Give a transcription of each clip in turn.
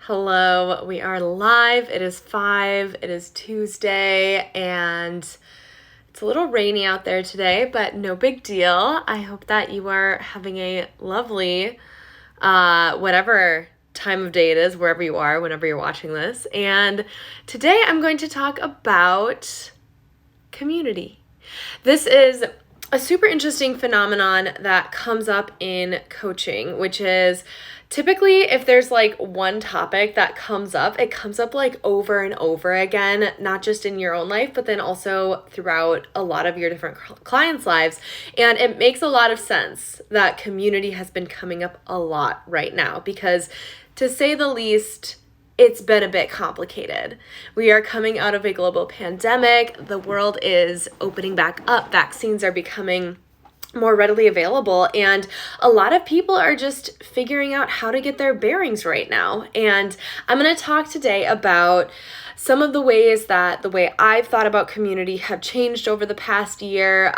Hello, we are live. It is 5, it is Tuesday, and it's a little rainy out there today, but no big deal. I hope that you are having a lovely, whatever time of day it is, wherever you are, whenever you're watching this. And today I'm going to talk about community. This is a super interesting phenomenon that comes up in coaching, which is typically if there's like one topic that comes up, it comes up like over and over again, not just in your own life, but then also throughout a lot of your different clients' lives. And it makes a lot of sense that community has been coming up a lot right now because, to say the least, it's been a bit complicated. We are coming out of a global pandemic. The world is opening back up. Vaccines are becoming more readily available, and a lot of people are just figuring out how to get their bearings right now. And I'm going to talk today about some of the ways that the way I've thought about community have changed over the past year,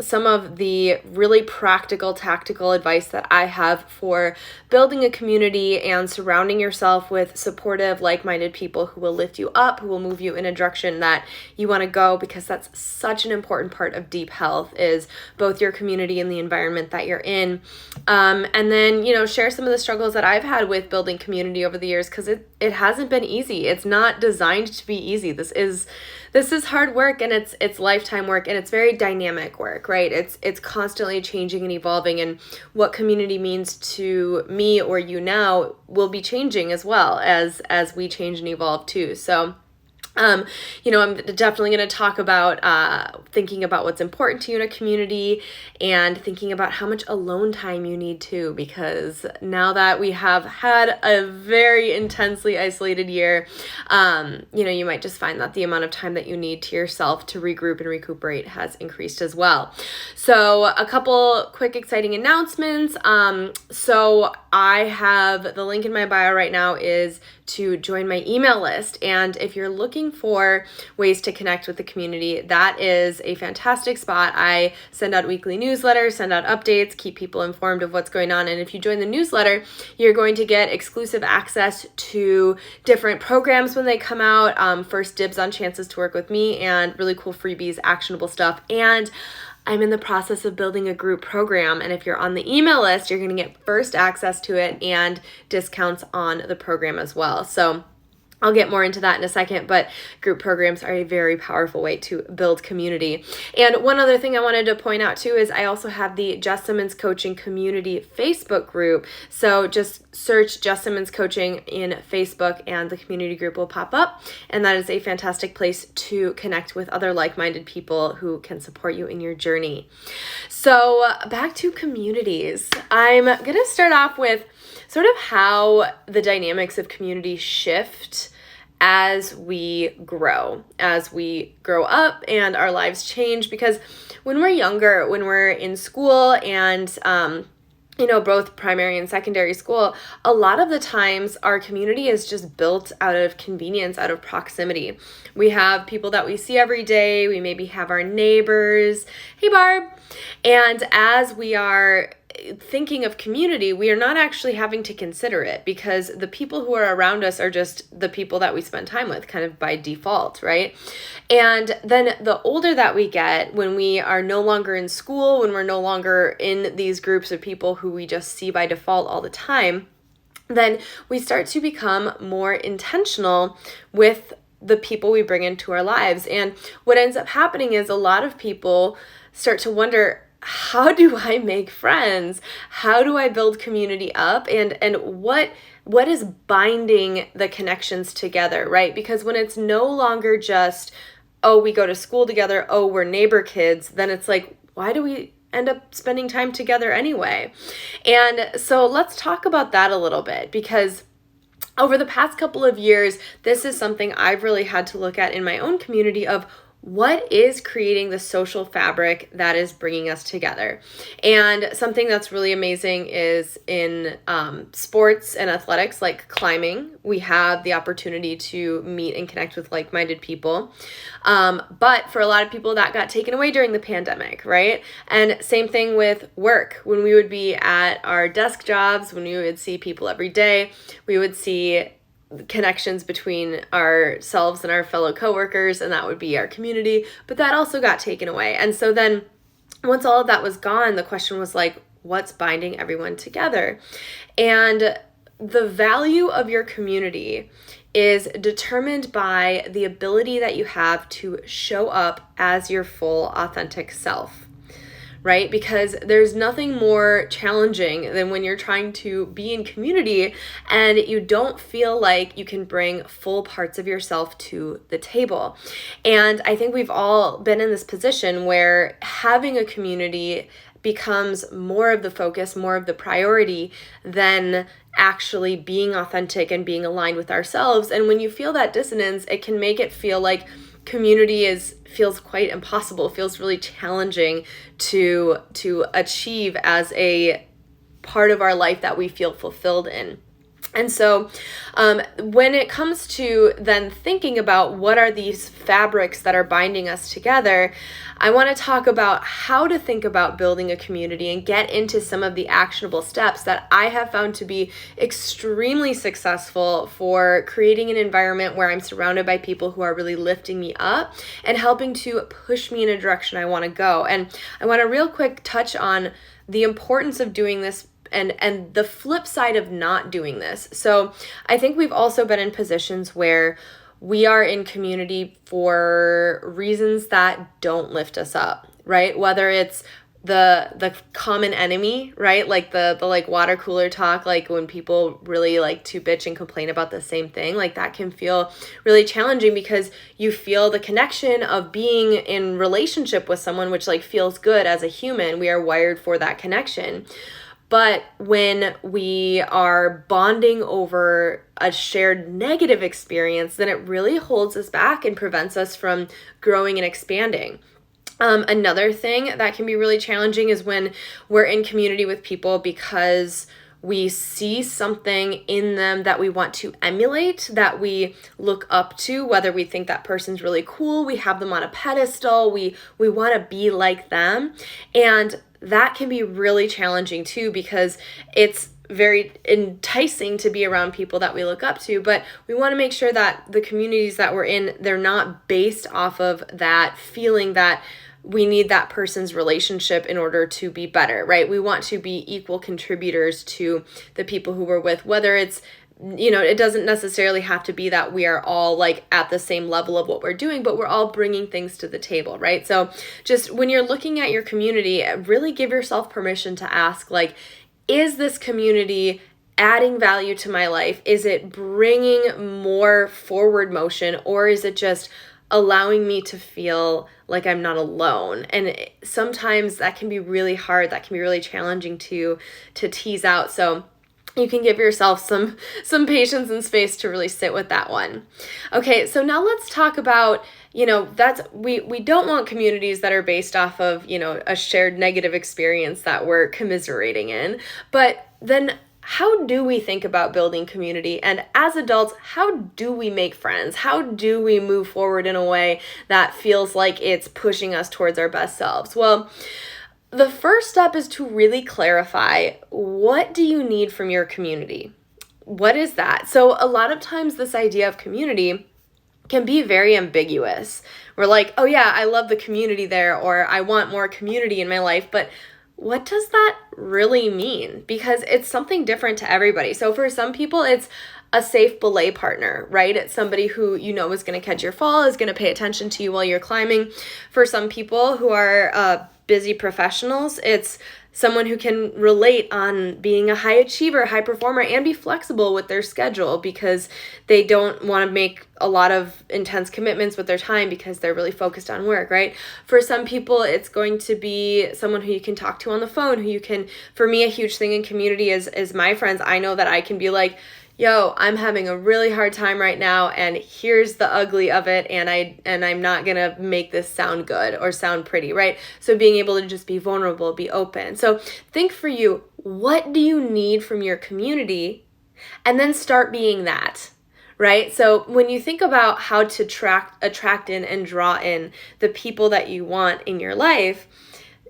some of the really practical, tactical advice that I have for building a community and surrounding yourself with supportive, like-minded people who will lift you up, who will move you in a direction that you want to go, because that's such an important part of deep health, is both your community and the environment that you're in. And then, share some of the struggles that I've had with building community over the years, because it hasn't been easy. It's not designed to be easy. This is hard work, and it's lifetime work, and it's very dynamic work, right? It's constantly changing and evolving, and what community means to me or you now will be changing as well as we change and evolve too. So I'm definitely going to talk about thinking about what's important to you in a community, and thinking about how much alone time you need too, because now that we have had a very intensely isolated year, you might just find that the amount of time that you need to yourself to regroup and recuperate has increased as well. So a couple quick exciting announcements. So I have the link in my bio right now is to join my email list. And if you're looking for ways to connect with the community, that is a fantastic spot. I send out weekly newsletters, send out updates, keep people informed of what's going on. And if you join the newsletter, you're going to get exclusive access to different programs when they come out, first dibs on chances to work with me, and really cool freebies, actionable stuff. And I'm in the process of building a group program, and if you're on the email list, you're going to get first access to it and discounts on the program as well. So I'll get more into that in a second, but group programs are a very powerful way to build community. And one other thing I wanted to point out too is I also have the Jess Simmons Coaching Community Facebook group. So just search Jess Simmons Coaching in Facebook and the community group will pop up. And that is a fantastic place to connect with other like-minded people who can support you in your journey. So back to communities. I'm going to start off with sort of how the dynamics of community shift as we grow up and our lives change. Because when we're younger, when we're in school and both primary and secondary school, a lot of the times our community is just built out of convenience, out of proximity. We have people that we see every day. We maybe have our neighbors. Hey, Barb. And as we are thinking of community, we are not actually having to consider it, because the people who are around us are just the people that we spend time with kind of by default, right? And then the older that we get, when we are no longer in school, when we're no longer in these groups of people who we just see by default all the time, then we start to become more intentional with the people we bring into our lives. And what ends up happening is a lot of people start to wonder, how do I make friends? How do I build community up? And what is binding the connections together, right? Because when it's no longer just, oh, we go to school together, oh, we're neighbor kids, then it's like, why do we end up spending time together anyway? And so let's talk about that a little bit, because over the past couple of years, this is something I've really had to look at in my own community of what is creating the social fabric that is bringing us together. And something that's really amazing is in sports and athletics, like climbing, we have the opportunity to meet and connect with like-minded people. But for a lot of people, that got taken away during the pandemic, right? And same thing with work. When we would be at our desk jobs, when we would see people every day, we would see connections between ourselves and our fellow coworkers, and that would be our community, but that also got taken away. And so then once all of that was gone, the question was like, what's binding everyone together? And the value of your community is determined by the ability that you have to show up as your full authentic self. Right? Because there's nothing more challenging than when you're trying to be in community and you don't feel like you can bring full parts of yourself to the table. And I think we've all been in this position where having a community becomes more of the focus, more of the priority than actually being authentic and being aligned with ourselves. And when you feel that dissonance, it can make it feel like community feels quite impossible, feels really challenging to achieve as a part of our life that we feel fulfilled in. And so when it comes to then thinking about what are these fabrics that are binding us together, I want to talk about how to think about building a community and get into some of the actionable steps that I have found to be extremely successful for creating an environment where I'm surrounded by people who are really lifting me up and helping to push me in a direction I want to go. And I want to real quick touch on the importance of doing this and the flip side of not doing this. So I think we've also been in positions where we are in community for reasons that don't lift us up, right? Whether it's the common enemy, right? Like the like water cooler talk, like when people really like to bitch and complain about the same thing, like that can feel really challenging because you feel the connection of being in relationship with someone, which like feels good as a human. We are wired for that connection. But when we are bonding over a shared negative experience, then it really holds us back and prevents us from growing and expanding. Another thing that can be really challenging is when we're in community with people because we see something in them that we want to emulate, that we look up to, whether we think that person's really cool, we have them on a pedestal, we want to be like them. And that can be really challenging too, because it's very enticing to be around people that we look up to, but we want to make sure that the communities that we're in, they're not based off of that feeling that we need that person's relationship in order to be better, right? We want to be equal contributors to the people who we're with, whether it's, it doesn't necessarily have to be that we are all like at the same level of what we're doing, but we're all bringing things to the table, right? So just when you're looking at your community, really give yourself permission to ask, like, is this community adding value to my life? Is it bringing more forward motion, or is it just allowing me to feel like I'm not alone? And sometimes that can be really hard. That can be really challenging to tease out. So you can give yourself some patience and space to really sit with that one. Okay, so now let's talk about, we don't want communities that are based off of, a shared negative experience that we're commiserating in. But then how do we think about building community? And as adults, how do we make friends? How do we move forward in a way that feels like it's pushing us towards our best selves? Well, the first step is to really clarify, what do you need from your community? What is that? So a lot of times this idea of community can be very ambiguous. We're like, oh yeah, I love the community there, or I want more community in my life, but what does that really mean? Because it's something different to everybody. So for some people, it's a safe belay partner, right? It's somebody who is going to catch your fall, is going to pay attention to you while you're climbing. For some people who are busy professionals, it's someone who can relate on being a high achiever, high performer, and be flexible with their schedule because they don't want to make a lot of intense commitments with their time because they're really focused on work, right? For some people, it's going to be someone who you can talk to on the phone, for me, a huge thing in community is my friends. I know that I can be like, yo, I'm having a really hard time right now, and here's the ugly of it, and I'm not gonna make this sound good or sound pretty, right? So being able to just be vulnerable, be open. So think for you, what do you need from your community? And then start being that, right? So when you think about how to attract in and draw in the people that you want in your life,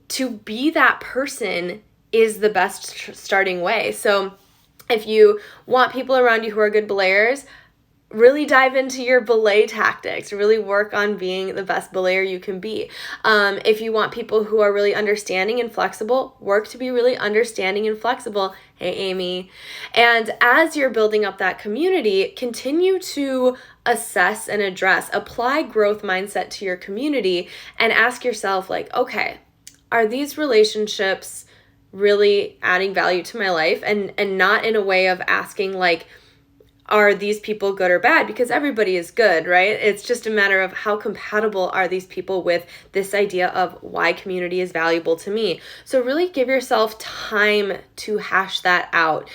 to be that person is the best starting way. So if you want people around you who are good belayers, really dive into your belay tactics, really work on being the best belayer you can be. If you want people who are really understanding and flexible, work to be really understanding and flexible. Hey, Amy. And as you're building up that community, continue to assess and address, apply growth mindset to your community and ask yourself, like, okay, are these relationships really adding value to my life? And not in a way of asking, like, are these people good or bad? Because everybody is good, right? It's just a matter of how compatible are these people with this idea of why community is valuable to me. So really give yourself time to hash that out.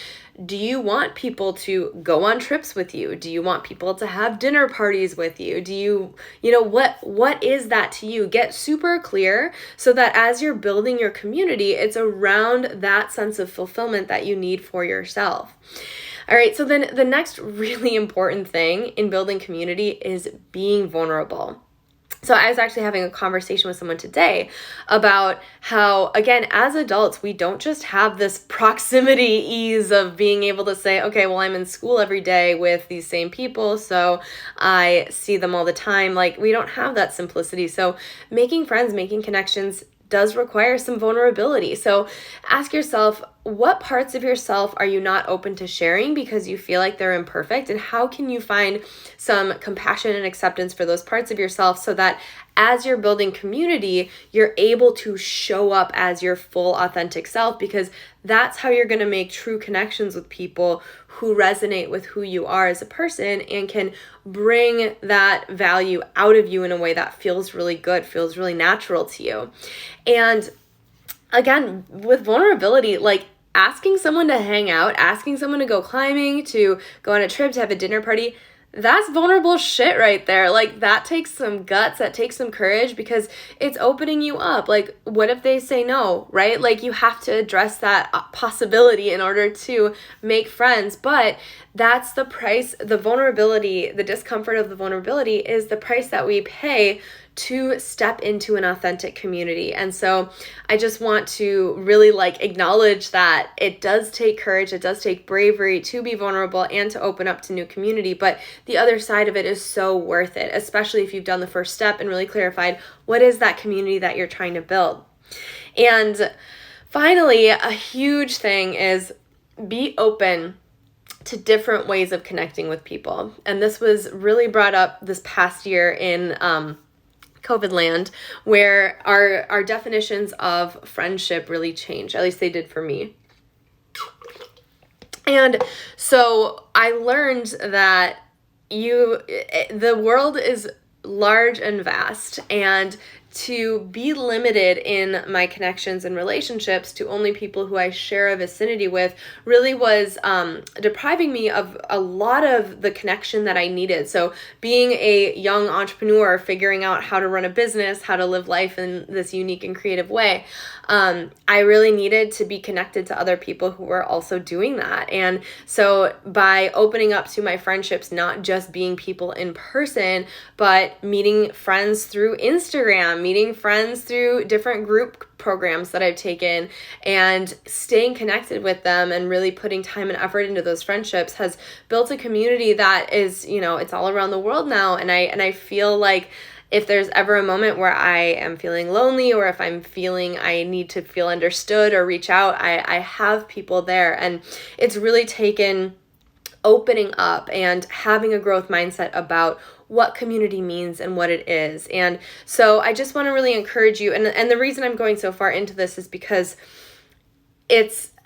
Do you want people to go on trips with you? Do you want people to have dinner parties with you? Do you what is that to you? Get super clear so that as you're building your community, it's around that sense of fulfillment that you need for yourself. All right, so then the next really important thing in building community is being vulnerable. So I was actually having a conversation with someone today about how, again, as adults, we don't just have this proximity ease of being able to say, okay, well, I'm in school every day with these same people, so I see them all the time. Like, we don't have that simplicity. So making friends, making connections does require some vulnerability. So ask yourself, what parts of yourself are you not open to sharing because you feel like they're imperfect? And how can you find some compassion and acceptance for those parts of yourself so that as you're building community, you're able to show up as your full authentic self, because that's how you're going to make true connections with people who resonate with who you are as a person and can bring that value out of you in a way that feels really good, feels really natural to you. And again, with vulnerability, like asking someone to hang out, asking someone to go climbing, to go on a trip, to have a dinner party, that's vulnerable shit right there. Like, that takes some guts, that takes some courage, because it's opening you up. Like, what if they say no, right? Like, you have to address that possibility in order to make friends. But that's the price, the vulnerability, the discomfort of the vulnerability is the price that we pay to step into an authentic community. And so I just want to really acknowledge that it does take courage, it does take bravery to be vulnerable and to open up to new community, but the other side of it is so worth it, especially if you've done the first step and really clarified what is that community that you're trying to build. And finally, a huge thing is be open to different ways of connecting with people. And this was really brought up this past year in COVID land, where our definitions of friendship really changed. At least they did for me. And so I learned that the world is large and vast, and to be limited in my connections and relationships to only people who I share a vicinity with really was depriving me of a lot of the connection that I needed. So being a young entrepreneur, figuring out how to run a business, how to live life in this unique and creative way, I really needed to be connected to other people who were also doing that. And so by opening up to my friendships, not just being people in person, but meeting friends through Instagram, meeting friends through different group programs that I've taken, and staying connected with them and really putting time and effort into those friendships has built a community that is, it's all around the world now. And I feel like if there's ever a moment where I am feeling lonely, or if I'm feeling I need to feel understood or reach out, I have people there. And it's really taken opening up and having a growth mindset about what community means and what it is. And so I just want to really encourage you. And the reason I'm going so far into this is because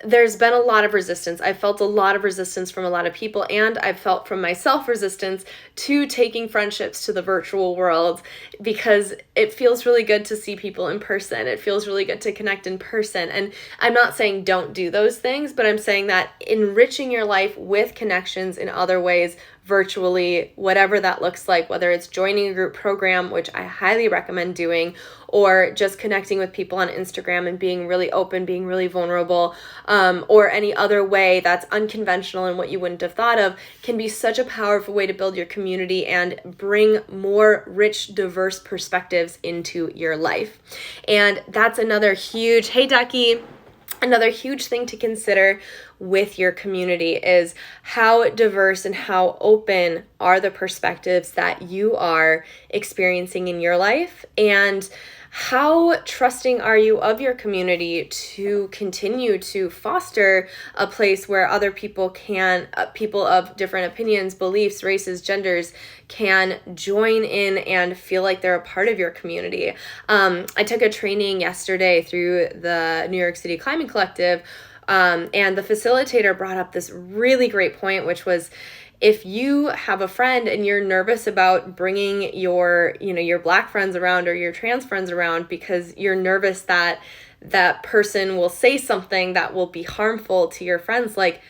there's been a lot of resistance. I've felt a lot of resistance from a lot of people, and I've felt from myself resistance to taking friendships to the virtual world, because it feels really good to see people in person. It feels really good to connect in person. And I'm not saying don't do those things, but I'm saying that enriching your life with connections in other ways, virtually, whatever that looks like, whether it's joining a group program, which I highly recommend doing, or just connecting with people on Instagram and being really open, being really vulnerable, or any other way that's unconventional and what you wouldn't have thought of, can be such a powerful way to build your community and bring more rich, diverse perspectives into your life. And that's another huge, hey Ducky, another huge thing to consider with your community is how diverse and how open are the perspectives that you are experiencing in your life, and how trusting are you of your community to continue to foster a place where other people can, people of different opinions, beliefs, races, genders, can join in and feel like they're a part of your community. I took a training yesterday through the New York City Climbing Collective, and the facilitator brought up this really great point, which was, if you have a friend and you're nervous about bringing your Black friends around or your trans friends around because you're nervous that that person will say something that will be harmful to your friends, like,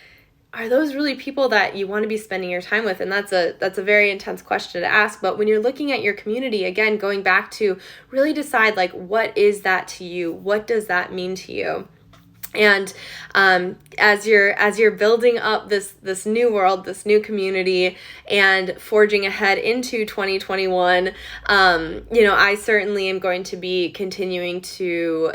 are those really people that you want to be spending your time with? And that's a very intense question to ask. But when you're looking at your community, again, going back to really decide, like, what is that to you? What does that mean to you? And as you're building up this new world, this new community, and forging ahead into 2021, I certainly am going to be continuing to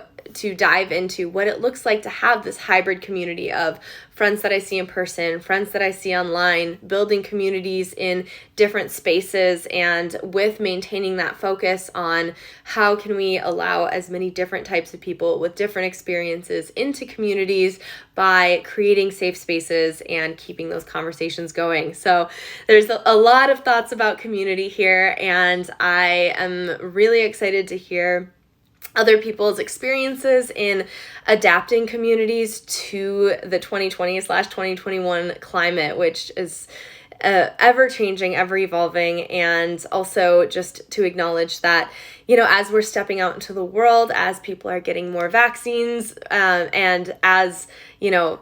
dive into what it looks like to have this hybrid community of friends that I see in person, friends that I see online, building communities in different spaces, and with maintaining that focus on how can we allow as many different types of people with different experiences into communities by creating safe spaces and keeping those conversations going. So there's a lot of thoughts about community here, and I am really excited to hear other people's experiences in adapting communities to the 2020/2021 climate, which is ever changing, ever evolving, and also just to acknowledge that, as we're stepping out into the world, as people are getting more vaccines, and as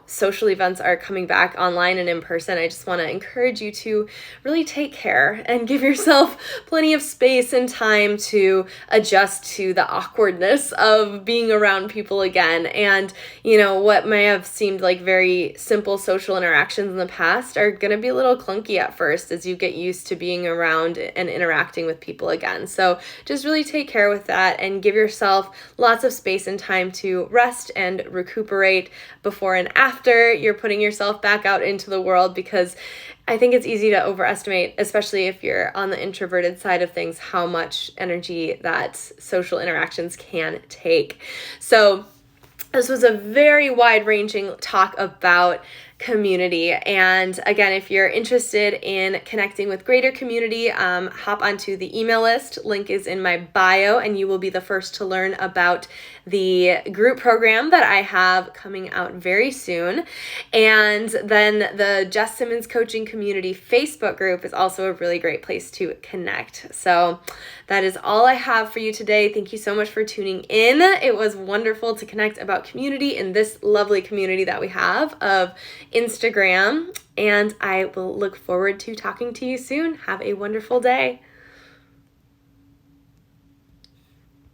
social events are coming back online and in person, I just want to encourage you to really take care and give yourself plenty of space and time to adjust to the awkwardness of being around people again. And, what may have seemed like very simple social interactions in the past are going to be a little clunky at first as you get used to being around and interacting with people again. So just really take care with that and give yourself lots of space and time to rest and recuperate before and after you're putting yourself back out into the world, because I think it's easy to overestimate, especially if you're on the introverted side of things, how much energy that social interactions can take. So this was a very wide-ranging talk about community. And again, if you're interested in connecting with greater community, hop onto the email list. Link is in my bio, and you will be the first to learn about the group program that I have coming out very soon. And then the Jess Simmons Coaching Community Facebook group is also a really great place to connect. So that is all I have for you today. Thank you so much for tuning in. It was wonderful to connect about community in this lovely community that we have of Instagram, and I will look forward to talking to you soon. Have a wonderful day.